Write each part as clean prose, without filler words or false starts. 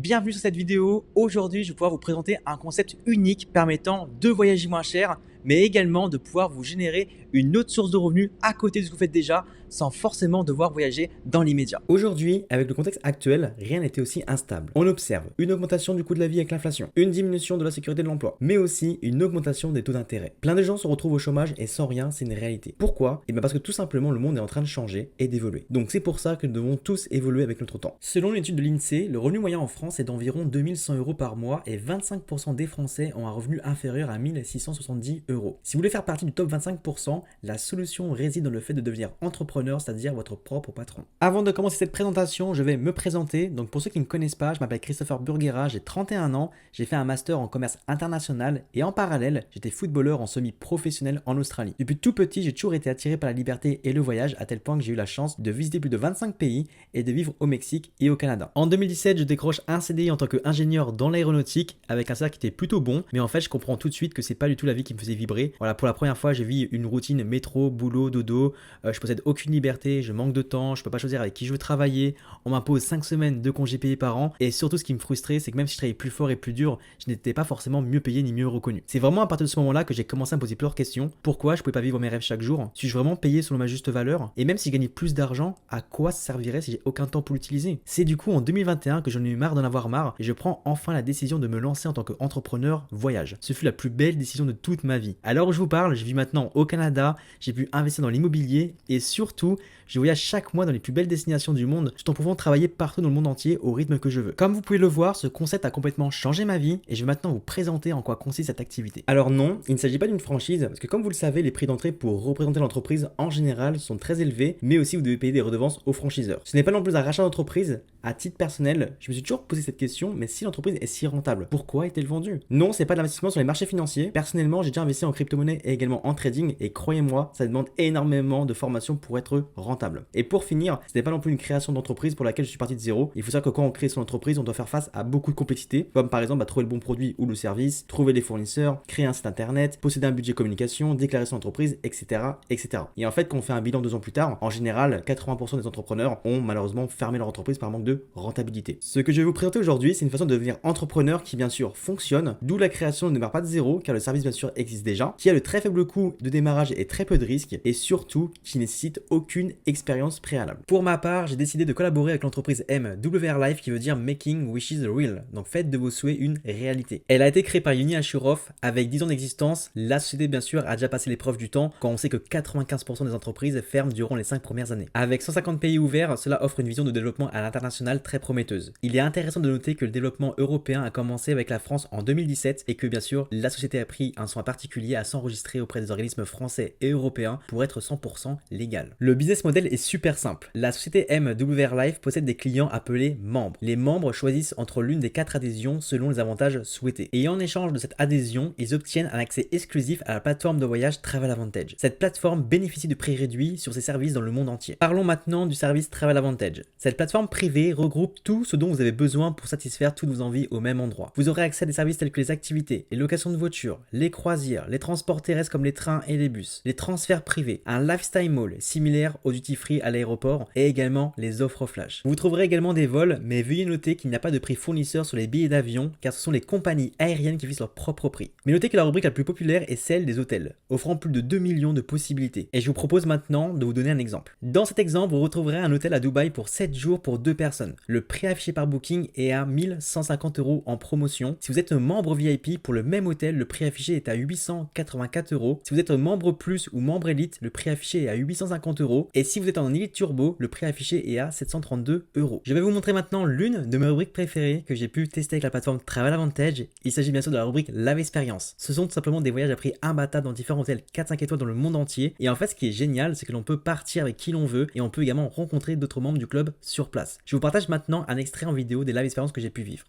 Bienvenue sur cette vidéo. Aujourd'hui, je vais pouvoir vous présenter un concept unique permettant de voyager moins cher, mais également de pouvoir vous générer une autre source de revenus à côté de ce que vous faites déjà, sans forcément devoir voyager dans l'immédiat. Aujourd'hui, avec le contexte actuel, rien n'était aussi instable. On observe une augmentation du coût de la vie avec l'inflation, une diminution de la sécurité de l'emploi, mais aussi une augmentation des taux d'intérêt. Plein de gens se retrouvent au chômage et sans rien, c'est une réalité. Pourquoi? Et bien parce que tout simplement le monde est en train de changer et d'évoluer. Donc c'est pour ça que nous devons tous évoluer avec notre temps. Selon une étude de l'INSEE, le revenu moyen en France est d'environ 2100 € par mois et 25% des Français ont un revenu inférieur à 1670 €. Si vous voulez faire partie du top 25%, la solution réside dans le fait de devenir entrepreneur, c'est-à-dire votre propre patron. Avant de commencer cette présentation, je vais me présenter. Donc pour ceux qui ne me connaissent pas, je m'appelle Christopher Burguera, j'ai 31 ans, j'ai fait un master en commerce international et en parallèle, j'étais footballeur en semi-professionnel en Australie. Depuis tout petit, j'ai toujours été attiré par la liberté et le voyage à tel point que j'ai eu la chance de visiter plus de 25 pays et de vivre au Mexique et au Canada. En 2017, je décroche un CDI en tant qu'ingénieur dans l'aéronautique avec un salaire qui était plutôt bon, mais en fait, je comprends tout de suite que c'est pas du tout la vie qui me faisait vibrer. Voilà, pour la première fois, j'ai vu une routine métro, boulot, dodo, je possède aucune liberté, je manque de temps, je peux pas choisir avec qui je veux travailler, on m'impose 5 semaines de congés payés par an et surtout ce qui me frustrait, c'est que même si je travaillais plus fort et plus dur, je n'étais pas forcément mieux payé ni mieux reconnu. C'est vraiment à partir de ce moment-là que j'ai commencé à me poser plusieurs questions. Pourquoi je pouvais pas vivre mes rêves chaque jour? Suis-je vraiment payé selon ma juste valeur? Et même si je gagnais plus d'argent, à quoi ça servirait si j'ai aucun temps pour l'utiliser? C'est du coup en 2021 que j'en ai eu marre d'en avoir marre et je prends enfin la décision de me lancer en tant qu'entrepreneur voyage. Ce fut la plus belle décision de toute ma vie. À l'heure où je vous parle, je vis maintenant au Canada, j'ai pu investir dans l'immobilier et surtout, je voyage chaque mois dans les plus belles destinations du monde tout en pouvant travailler partout dans le monde entier au rythme que je veux. Comme vous pouvez le voir, ce concept a complètement changé ma vie et je vais maintenant vous présenter en quoi consiste cette activité. Alors non, il ne s'agit pas d'une franchise parce que comme vous le savez, les prix d'entrée pour représenter l'entreprise en général sont très élevés, mais aussi vous devez payer des redevances aux franchiseurs. Ce n'est pas non plus un rachat d'entreprise. À titre personnel, je me suis toujours posé cette question, mais si l'entreprise est si rentable, pourquoi est-elle vendue? Non, c'est pas de l'investissement sur les marchés financiers. Personnellement, j'ai déjà investi en crypto-monnaie et également en trading et croyez-moi, ça demande énormément de formation pour être rentable. Et pour finir, ce n'est pas non plus une création d'entreprise pour laquelle je suis parti de zéro. Il faut savoir que quand on crée son entreprise, on doit faire face à beaucoup de complexité, comme par exemple trouver le bon produit ou le service, trouver les fournisseurs, créer un site internet, posséder un budget communication, déclarer son entreprise, etc., etc. Et en fait, quand on fait un bilan 2 ans plus tard, en général, 80% des entrepreneurs ont malheureusement fermé leur entreprise par manque de rentabilité. Ce que je vais vous présenter aujourd'hui, c'est une façon de devenir entrepreneur qui bien sûr fonctionne, d'où la création ne démarre pas de zéro, car le service bien sûr existe déjà, qui a le très faible coût de démarrage et très peu de risques, et surtout qui nécessite aucune expérience préalable. Pour ma part, j'ai décidé de collaborer avec l'entreprise MWR Life qui veut dire Making Wishes Real, donc faites de vos souhaits une réalité. Elle a été créée par Yuni Ashuroff avec 10 ans d'existence. La société bien sûr a déjà passé l'épreuve du temps quand on sait que 95% des entreprises ferment durant les 5 premières années. Avec 150 pays ouverts, cela offre une vision de développement à l'international très prometteuse. Il est intéressant de noter que le développement européen a commencé avec la France en 2017 et que bien sûr la société a pris un soin particulier à s'enregistrer auprès des organismes français et européens pour être 100% légal. Le business model est super simple. La société MWR Life possède des clients appelés membres. Les membres choisissent entre l'une des 4 adhésions selon les avantages souhaités. Et en échange de cette adhésion, ils obtiennent un accès exclusif à la plateforme de voyage Travel Advantage. Cette plateforme bénéficie de prix réduits sur ses services dans le monde entier. Parlons maintenant du service Travel Advantage. Cette plateforme privée regroupe tout ce dont vous avez besoin pour satisfaire toutes vos envies au même endroit. Vous aurez accès à des services tels que les activités, les locations de voitures, les croisières, les transports terrestres comme les trains et les bus, les transferts privés, un lifestyle mall similaire au duty free à l'aéroport et également les offres flash. Vous trouverez également des vols, mais veuillez noter qu'il n'y a pas de prix fournisseur sur les billets d'avion car ce sont les compagnies aériennes qui fixent leur propre prix. Mais notez que la rubrique la plus populaire est celle des hôtels, offrant plus de 2 millions de possibilités. Et je vous propose maintenant de vous donner un exemple. Dans cet exemple, vous retrouverez un hôtel à Dubaï pour 7 jours pour 2 personnes. Le prix affiché par Booking est à 1150 € en promotion. Si vous êtes un membre VIP pour le même hôtel, le prix affiché est à 884 €. Si vous êtes un membre plus ou membre élite, le prix affiché est à 850 €. Et si vous êtes en élite turbo, le prix affiché est à 732 €. Je vais vous montrer maintenant l'une de mes rubriques préférées que j'ai pu tester avec la plateforme Travel Advantage. Il s'agit bien sûr de la rubrique Live Experience. Ce sont tout simplement des voyages à prix imbattable dans différents hôtels 4-5 étoiles dans le monde entier. Et en fait, ce qui est génial, c'est que l'on peut partir avec qui l'on veut et on peut également rencontrer d'autres membres du club sur place. Je vous partage maintenant un extrait en vidéo des live expériences que j'ai pu vivre.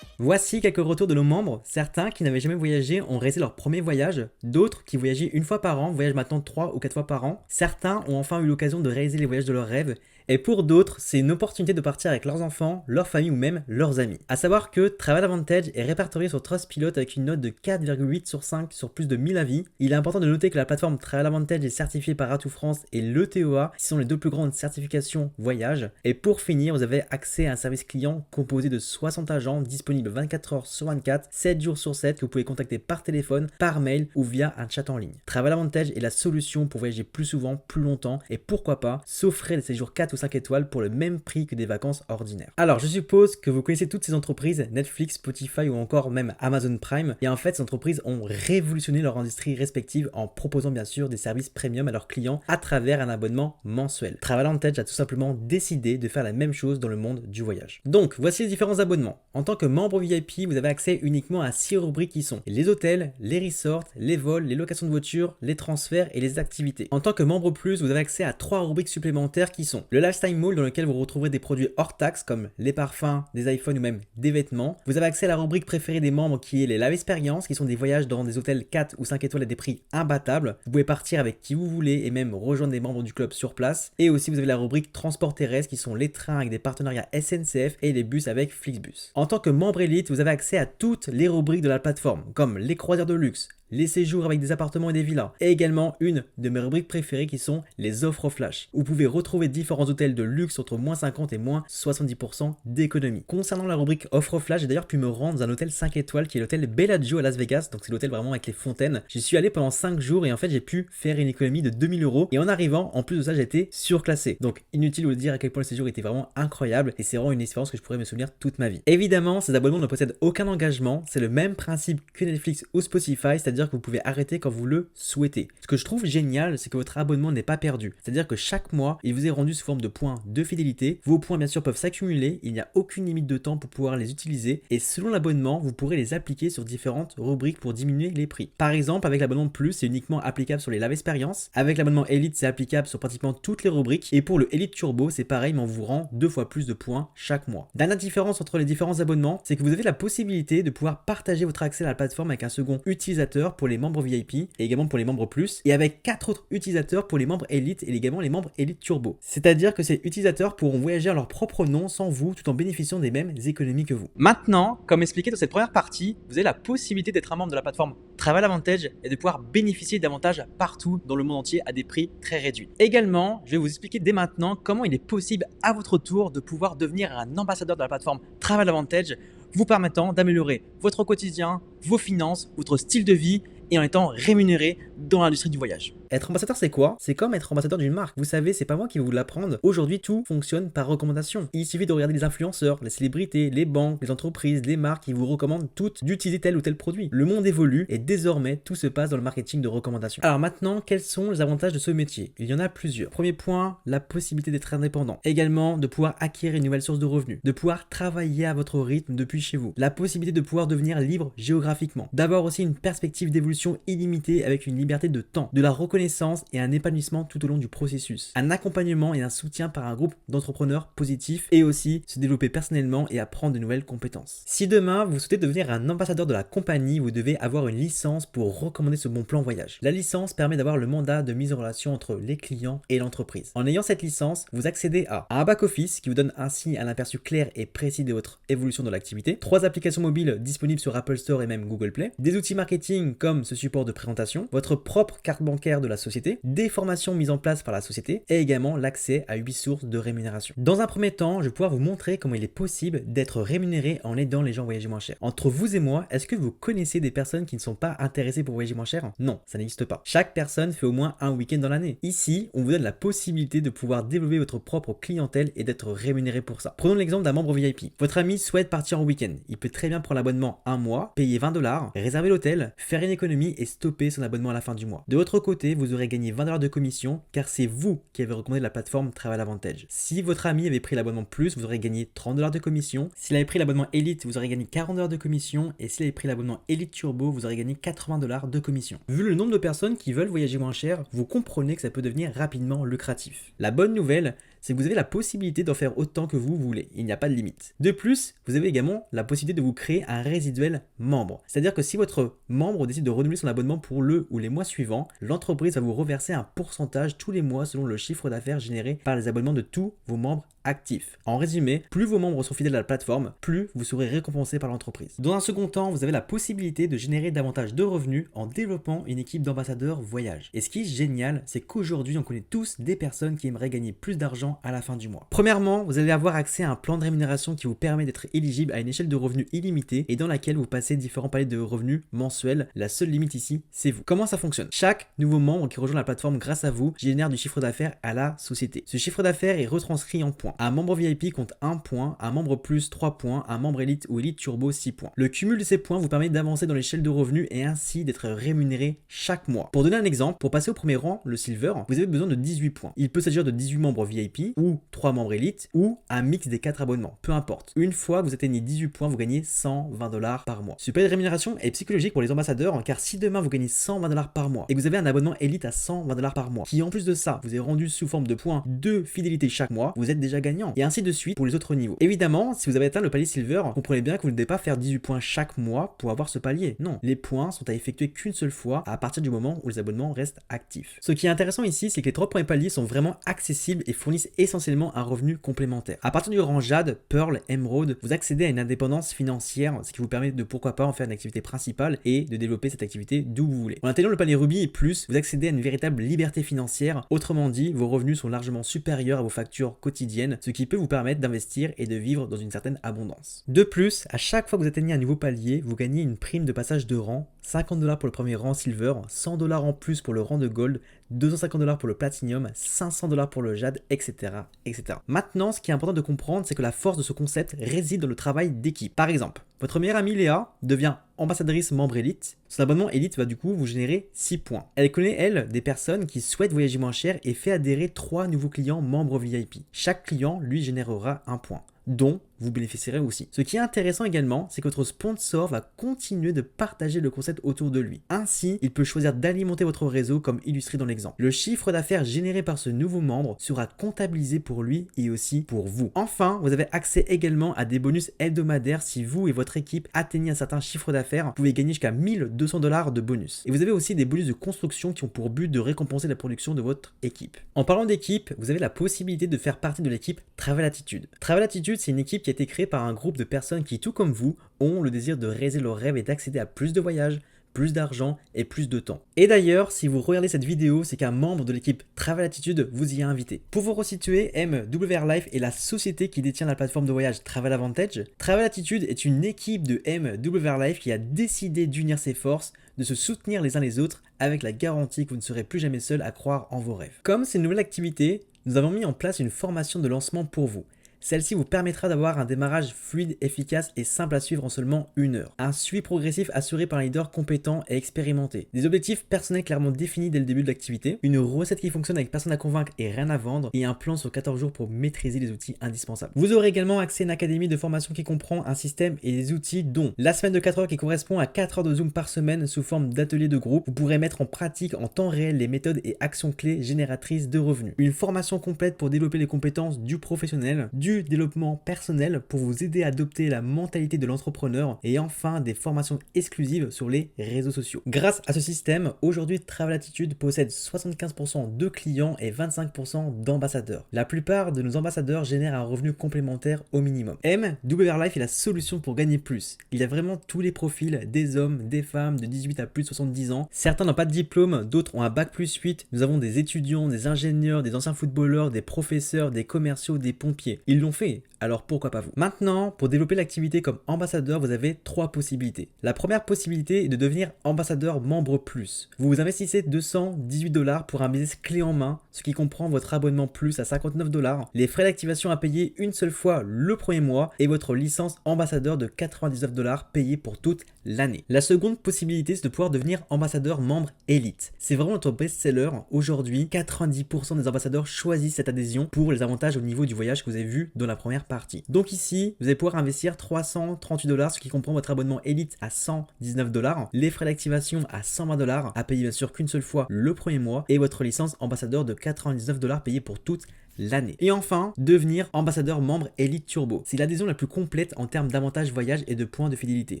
Voici quelques retours de nos membres. Certains qui n'avaient jamais voyagé ont réalisé leur premier voyage. D'autres qui voyageaient une fois par an voyagent maintenant 3 ou 4 fois par an. Certains ont enfin eu l'occasion de réaliser les voyages de leurs rêves. Et pour d'autres, c'est une opportunité de partir avec leurs enfants, leur famille ou même leurs amis. A savoir que Travel Advantage est répertorié sur Trustpilot avec une note de 4,8 sur 5 sur plus de 1000 avis. Il est important de noter que la plateforme Travel Advantage est certifiée par Atout France et l'ETOA, qui sont les deux plus grandes certifications voyage. Et pour finir, vous avez accès à un service client composé de 60 agents disponibles 24 heures sur 24, 7 jours sur 7 que vous pouvez contacter par téléphone, par mail ou via un chat en ligne. Travel Advantage est la solution pour voyager plus souvent, plus longtemps et pourquoi pas s'offrir des séjours 4 ou 5 étoiles pour le même prix que des vacances ordinaires. Alors je suppose que vous connaissez toutes ces entreprises, Netflix, Spotify ou encore même Amazon Prime, et en fait ces entreprises ont révolutionné leur industrie respective en proposant bien sûr des services premium à leurs clients à travers un abonnement mensuel. Travel Advantage a tout simplement décidé de faire la même chose dans le monde du voyage. Donc voici les différents abonnements. En tant que membre VIP, vous avez accès uniquement à 6 rubriques qui sont les hôtels, les resorts, les vols, les locations de voitures, les transferts et les activités. En tant que membre plus, vous avez accès à 3 rubriques supplémentaires qui sont le Lifestyle Mall dans lequel vous retrouverez des produits hors taxes comme les parfums, des iPhones ou même des vêtements. Vous avez accès à la rubrique préférée des membres qui est les Live Experience, qui sont des voyages dans des hôtels 4 ou 5 étoiles à des prix imbattables. Vous pouvez partir avec qui vous voulez et même rejoindre des membres du club sur place. Et aussi vous avez la rubrique Transport terrestre qui sont les trains avec des partenariats SNCF et les bus avec Flixbus. En tant que membre élite, vous avez accès à toutes les rubriques de la plateforme comme les croisières de luxe, les séjours avec des appartements et des villas, et également une de mes rubriques préférées qui sont les offres flash, où vous pouvez retrouver différents hôtels de luxe entre moins 50 et moins 70% d'économie. Concernant la rubrique offres flash, j'ai d'ailleurs pu me rendre dans un hôtel 5 étoiles qui est l'hôtel Bellagio à Las Vegas, donc c'est l'hôtel vraiment avec les fontaines. J'y suis allé pendant 5 jours et en fait j'ai pu faire une économie de 2000 €, et en arrivant, en plus de ça, j'ai été surclassé. Donc inutile de vous dire à quel point le séjour était vraiment incroyable, et c'est vraiment une expérience que je pourrais me souvenir toute ma vie. Évidemment, ces abonnements ne possèdent aucun engagement, c'est le même principe que Netflix ou Spotify, c'est-à-dire que vous pouvez arrêter quand vous le souhaitez. Ce que je trouve génial, c'est que votre abonnement n'est pas perdu. C'est-à-dire que chaque mois, il vous est rendu sous forme de points de fidélité. Vos points, bien sûr, peuvent s'accumuler. Il n'y a aucune limite de temps pour pouvoir les utiliser. Et selon l'abonnement, vous pourrez les appliquer sur différentes rubriques pour diminuer les prix. Par exemple, avec l'abonnement Plus, c'est uniquement applicable sur les Live Experience. Avec l'abonnement Elite, c'est applicable sur pratiquement toutes les rubriques. Et pour le Elite Turbo, c'est pareil, mais on vous rend 2 fois plus de points chaque mois. Dernière différence entre les différents abonnements, c'est que vous avez la possibilité de pouvoir partager votre accès à la plateforme avec un second utilisateur pour les membres VIP et également pour les membres plus, et avec 4 autres utilisateurs pour les membres Elite et également les membres Elite Turbo. C'est-à-dire que ces utilisateurs pourront voyager à leur propre nom sans vous, tout en bénéficiant des mêmes économies que vous. Maintenant, comme expliqué dans cette première partie, vous avez la possibilité d'être un membre de la plateforme Travel Advantage et de pouvoir bénéficier d'avantages partout dans le monde entier à des prix très réduits. Également, je vais vous expliquer dès maintenant comment il est possible à votre tour de pouvoir devenir un ambassadeur de la plateforme Travel Advantage, vous permettant d'améliorer votre quotidien, vos finances, votre style de vie et en étant rémunéré dans l'industrie du voyage. Être ambassadeur, c'est quoi? C'est comme être ambassadeur d'une marque. Vous savez, c'est pas moi qui vais vous l'apprendre. Aujourd'hui, tout fonctionne par recommandation. Il suffit de regarder les influenceurs, les célébrités, les banques, les entreprises, les marques qui vous recommandent toutes d'utiliser tel ou tel produit. Le monde évolue et désormais, tout se passe dans le marketing de recommandation. Alors maintenant, quels sont les avantages de ce métier? Il y en a plusieurs. Premier point, la possibilité d'être indépendant. Également, de pouvoir acquérir une nouvelle source de revenus. De pouvoir travailler à votre rythme depuis chez vous. La possibilité de pouvoir devenir libre géographiquement. D'avoir aussi une perspective d'évolution illimitée avec une liberté de temps. De la reconnaissance et un épanouissement tout au long du processus. Un accompagnement et un soutien par un groupe d'entrepreneurs positifs et aussi se développer personnellement et apprendre de nouvelles compétences. Si demain vous souhaitez devenir un ambassadeur de la compagnie, vous devez avoir une licence pour recommander ce bon plan voyage. La licence permet d'avoir le mandat de mise en relation entre les clients et l'entreprise. En ayant cette licence, vous accédez à un back-office qui vous donne ainsi un aperçu clair et précis de votre évolution de l'activité, 3 applications mobiles disponibles sur Apple Store et même Google Play, des outils marketing comme ce support de présentation, votre propre carte bancaire de la société, des formations mises en place par la société et également l'accès à 8 sources de rémunération. Dans un premier temps, je vais pouvoir vous montrer comment il est possible d'être rémunéré en aidant les gens à voyager moins cher. Entre vous et moi, est-ce que vous connaissez des personnes qui ne sont pas intéressées pour voyager moins cher? Non, ça n'existe pas. Chaque personne fait au moins un week-end dans l'année. Ici, on vous donne la possibilité de pouvoir développer votre propre clientèle et d'être rémunéré pour ça. Prenons l'exemple d'un membre VIP. Votre ami souhaite partir en week-end. Il peut très bien prendre l'abonnement un mois, payer 20 $, réserver l'hôtel, faire une économie et stopper son abonnement à la fin du mois. De votre côté, vous aurez gagné 20 $ de commission car c'est vous qui avez recommandé la plateforme Travel Advantage. Si votre ami avait pris l'abonnement plus, vous aurez gagné 30 $ de commission. S'il avait pris l'abonnement Elite, vous aurez gagné 40 $ de commission. Et s'il avait pris l'abonnement Elite Turbo, vous aurez gagné 80 $ de commission. Vu le nombre de personnes qui veulent voyager moins cher, vous comprenez que ça peut devenir rapidement lucratif. La bonne nouvelle, c'est que vous avez la possibilité d'en faire autant que vous voulez. Il n'y a pas de limite. De plus, vous avez également la possibilité de vous créer un résiduel membre. C'est-à-dire que si votre membre décide de renouveler son abonnement pour le ou les mois suivants, l'entreprise va vous reverser un pourcentage tous les mois selon le chiffre d'affaires généré par les abonnements de tous vos membres actifs. En résumé, plus vos membres sont fidèles à la plateforme, plus vous serez récompensé par l'entreprise. Dans un second temps, vous avez la possibilité de générer davantage de revenus en développant une équipe d'ambassadeurs voyage. Et ce qui est génial, c'est qu'aujourd'hui, on connaît tous des personnes qui aimeraient gagner plus d'argent à la fin du mois. Premièrement, vous allez avoir accès à un plan de rémunération qui vous permet d'être éligible à une échelle de revenus illimitée et dans laquelle vous passez différents paliers de revenus mensuels. La seule limite ici, c'est vous. Comment ça fonctionne? Chaque nouveau membre qui rejoint la plateforme grâce à vous génère du chiffre d'affaires à la société. Ce chiffre d'affaires est retranscrit en points. Un membre VIP compte 1 point, un membre plus 3 points, un membre élite ou élite turbo 6 points. Le cumul de ces points vous permet d'avancer dans l'échelle de revenus et ainsi d'être rémunéré chaque mois. Pour donner un exemple, pour passer au premier rang, le silver, vous avez besoin de 18 points. Il peut s'agir de 18 membres VIP ou 3 membres élite ou un mix des 4 abonnements, peu importe. Une fois que vous atteignez 18 points, vous gagnez 120 $ par mois. Ce palier de rémunération est psychologique pour les ambassadeurs car si demain vous gagnez 120 $ par mois et que vous avez un abonnement élite à 120 $ par mois, qui en plus de ça vous est rendu sous forme de points de fidélité chaque mois, vous êtes déjà gagnant. Et ainsi de suite pour les autres niveaux. Évidemment, si vous avez atteint le palier silver, comprenez bien que vous ne devez pas faire 18 points chaque mois pour avoir ce palier. Non, les points sont à effectuer qu'une seule fois à partir du moment où les abonnements restent actifs. Ce qui est intéressant ici, c'est que les 3 premiers paliers sont vraiment accessibles et fournissent essentiellement un revenu complémentaire. À partir du rang Jade, Pearl, Emerald, vous accédez à une indépendance financière, ce qui vous permet de pourquoi pas en faire une activité principale et de développer cette activité d'où vous voulez. En atteignant le palier Ruby et plus, vous accédez à une véritable liberté financière. Autrement dit, vos revenus sont largement supérieurs à vos factures quotidiennes, ce qui peut vous permettre d'investir et de vivre dans une certaine abondance. De plus, à chaque fois que vous atteignez un nouveau palier, vous gagnez une prime de passage de rang, 50 $ pour le premier rang silver, 100 $ en plus pour le rang de gold, 250 $ pour le platinum, 500 $ pour le jade, etc., etc. Maintenant, ce qui est important de comprendre, c'est que la force de ce concept réside dans le travail d'équipe. Par exemple, votre meilleure amie Léa devient ambassadrice membre élite. Son abonnement élite va du coup vous générer 6 points. Elle connaît, elle, des personnes qui souhaitent voyager moins cher et fait adhérer 3 nouveaux clients membres VIP. Chaque client lui générera 1 point, dont vous bénéficierez aussi. Ce qui est intéressant également, c'est que votre sponsor va continuer de partager le concept autour de lui. Ainsi, il peut choisir d'alimenter votre réseau comme illustré dans l'exemple. Le chiffre d'affaires généré par ce nouveau membre sera comptabilisé pour lui et aussi pour vous. Enfin, vous avez accès également à des bonus hebdomadaires si vous et votre équipe atteignez un certain chiffre d'affaires. Vous pouvez gagner jusqu'à 1200 $ de bonus. Et vous avez aussi des bonus de construction qui ont pour but de récompenser la production de votre équipe. En parlant d'équipe, vous avez la possibilité de faire partie de l'équipe Travel Attitude. Travel Attitude, c'est une équipe qui a été créée par un groupe de personnes qui, tout comme vous, ont le désir de réaliser leurs rêves et d'accéder à plus de voyages, plus d'argent et plus de temps. Et d'ailleurs, si vous regardez cette vidéo, c'est qu'un membre de l'équipe Travel Attitude vous y a invité. Pour vous resituer, MWR Life est la société qui détient la plateforme de voyage Travel Advantage. Travel Attitude est une équipe de MWR Life qui a décidé d'unir ses forces, de se soutenir les uns les autres avec la garantie que vous ne serez plus jamais seul à croire en vos rêves. Comme c'est une nouvelle activité, nous avons mis en place une formation de lancement pour vous. Celle-ci vous permettra d'avoir un démarrage fluide, efficace et simple à suivre en seulement 1 heure. Un suivi progressif assuré par un leader compétent et expérimenté. Des objectifs personnels clairement définis dès le début de l'activité. Une recette qui fonctionne avec personne à convaincre et rien à vendre. Et un plan sur 14 jours pour maîtriser les outils indispensables. Vous aurez également accès à une académie de formation qui comprend un système et des outils dont la semaine de 4 heures qui correspond à 4 heures de Zoom par semaine sous forme d'ateliers de groupe. Vous pourrez mettre en pratique en temps réel les méthodes et actions clés génératrices de revenus. Une formation complète pour développer les compétences du professionnel, du développement personnel pour vous aider à adopter la mentalité de l'entrepreneur et enfin des formations exclusives sur les réseaux sociaux. Grâce à ce système, aujourd'hui Travel Attitude possède 75% de clients et 25% d'ambassadeurs. La plupart de nos ambassadeurs génèrent un revenu complémentaire au minimum. MWR Life est la solution pour gagner plus. Il y a vraiment tous les profils, des hommes, des femmes de 18 à plus de 70 ans. Certains n'ont pas de diplôme, d'autres ont un bac+8. Nous avons des étudiants, des ingénieurs, des anciens footballeurs, des professeurs, des commerciaux, des pompiers. Ils l'ont fait. Alors pourquoi pas vous? Maintenant, pour développer l'activité comme ambassadeur, vous avez 3 possibilités. La première possibilité est de devenir ambassadeur membre plus. Vous investissez 218 $ pour un business clé en main, ce qui comprend votre abonnement plus à 59 $, les frais d'activation à payer une seule fois le premier mois et votre licence ambassadeur de 99 $ payée pour toute l'année. La seconde possibilité, c'est de pouvoir devenir ambassadeur membre élite. C'est vraiment notre best-seller. Aujourd'hui, 90% des ambassadeurs choisissent cette adhésion pour les avantages au niveau du voyage que vous avez vu dans la première partie. Donc ici, vous allez pouvoir investir 338 $, ce qui comprend votre abonnement élite à 119 $, les frais d'activation à 120 $, à payer bien sûr qu'une seule fois le premier mois, et votre licence ambassadeur de 99 $ payée pour toute l'année. Et enfin, devenir ambassadeur membre Elite Turbo. C'est l'adhésion la plus complète en termes d'avantages voyage et de points de fidélité.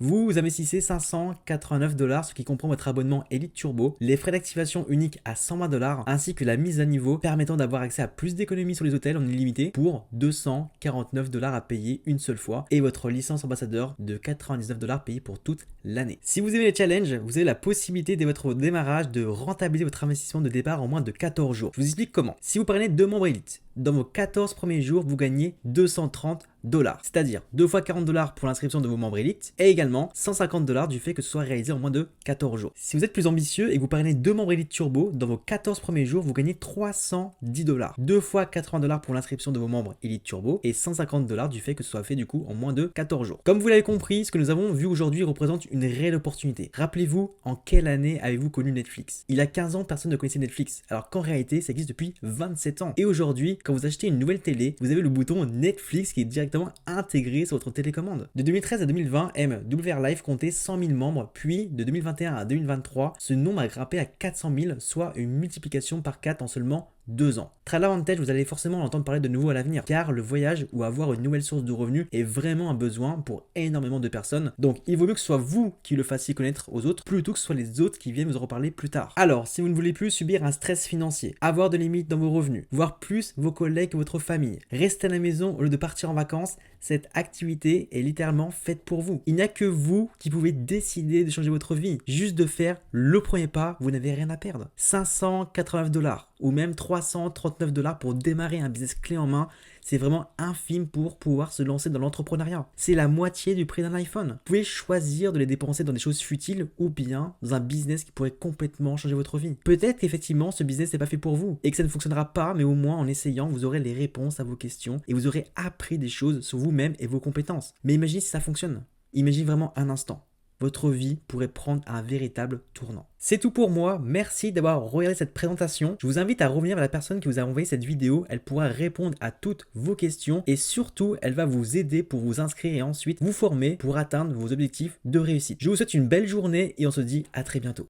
Vous investissez 589 $, ce qui comprend votre abonnement Elite Turbo, les frais d'activation uniques à 120 $, ainsi que la mise à niveau permettant d'avoir accès à plus d'économies sur les hôtels en illimité pour 249 $ à payer une seule fois et votre licence ambassadeur de 99 $ payée pour toute l'année. Si vous aimez les challenges, vous avez la possibilité dès votre démarrage de rentabiliser votre investissement de départ en moins de 14 jours. Je vous explique comment. Si vous prenez 2 membres Elite, dans vos 14 premiers jours, vous gagnez 230 $, c'est-à-dire 2 fois 40 $ pour l'inscription de vos membres élites et également 150 $ du fait que ce soit réalisé en moins de 14 jours. Si vous êtes plus ambitieux et que vous prenez 2 membres élites turbo, dans vos 14 premiers jours, vous gagnez 310 $, 2 fois 80 $ pour l'inscription de vos membres élites turbo et 150 $ du fait que ce soit fait du coup en moins de 14 jours. Comme vous l'avez compris, ce que nous avons vu aujourd'hui représente une réelle opportunité. Rappelez-vous, en quelle année avez-vous connu Netflix? Il y a 15 ans, personne ne connaissait Netflix, alors qu'en réalité, ça existe depuis 27 ans. Et aujourd'hui, quand vous achetez une nouvelle télé, vous avez le bouton Netflix qui est directement intégré sur votre télécommande. De 2013 à 2020, MWR Live comptait 100 000 membres, puis de 2021 à 2023, ce nombre a grimpé à 400 000, soit une multiplication par 4 en seulement 2 ans. Travel Advantage, vous allez forcément en entendre parler de nouveau à l'avenir, car le voyage ou avoir une nouvelle source de revenus est vraiment un besoin pour énormément de personnes. Donc il vaut mieux que ce soit vous qui le fassiez connaître aux autres, plutôt que ce soit les autres qui viennent vous en reparler plus tard. Alors, si vous ne voulez plus subir un stress financier, avoir de limites dans vos revenus, voir plus vos collègues que votre famille, rester à la maison au lieu de partir en vacances, cette activité est littéralement faite pour vous. Il n'y a que vous qui pouvez décider de changer votre vie. Juste de faire le premier pas, vous n'avez rien à perdre. 589 $ ou même 339 $ pour démarrer un business clé en main, c'est vraiment infime pour pouvoir se lancer dans l'entrepreneuriat. C'est la moitié du prix d'un iPhone. Vous pouvez choisir de les dépenser dans des choses futiles ou bien dans un business qui pourrait complètement changer votre vie. Peut-être qu'effectivement ce business n'est pas fait pour vous et que ça ne fonctionnera pas, mais au moins en essayant, vous aurez les réponses à vos questions et vous aurez appris des choses sur vous-même et vos compétences. Mais imaginez si ça fonctionne. Imaginez vraiment un instant. Votre vie pourrait prendre un véritable tournant. C'est tout pour moi, merci d'avoir regardé cette présentation. Je vous invite à revenir vers la personne qui vous a envoyé cette vidéo, elle pourra répondre à toutes vos questions et surtout elle va vous aider pour vous inscrire et ensuite vous former pour atteindre vos objectifs de réussite. Je vous souhaite une belle journée et on se dit à très bientôt.